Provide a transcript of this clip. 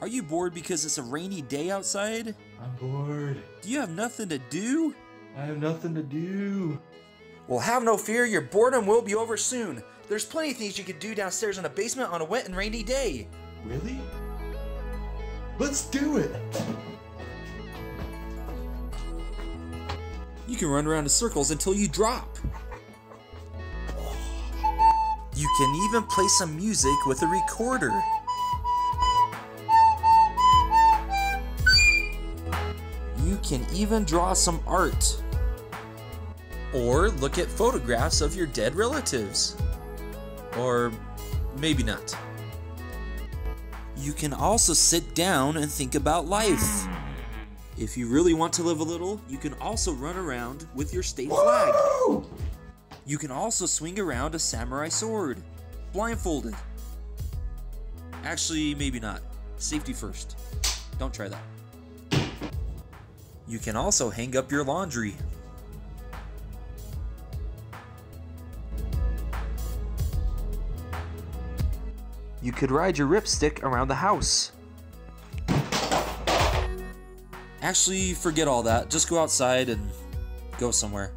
Are you bored because it's a rainy day outside? I'm bored. Do you have nothing to do? I have nothing to do. Well, have no fear, your boredom will be over soon. There's plenty of things you can do downstairs in the basement on a wet and rainy day. Really? Let's do it! You can run around in circles until you drop. You can even play some music with a recorder. You can even draw some art. Or look at photographs of your dead relatives. Or maybe not. You can also sit down and think about life. If you really want to live a little, you can also run around with your state flag. You can also swing around a samurai sword, blindfolded. Actually, maybe not. Safety first. Don't try that. You can also hang up your laundry. You could ride your ripstick around the house. Actually, forget all that. Just go outside and go somewhere.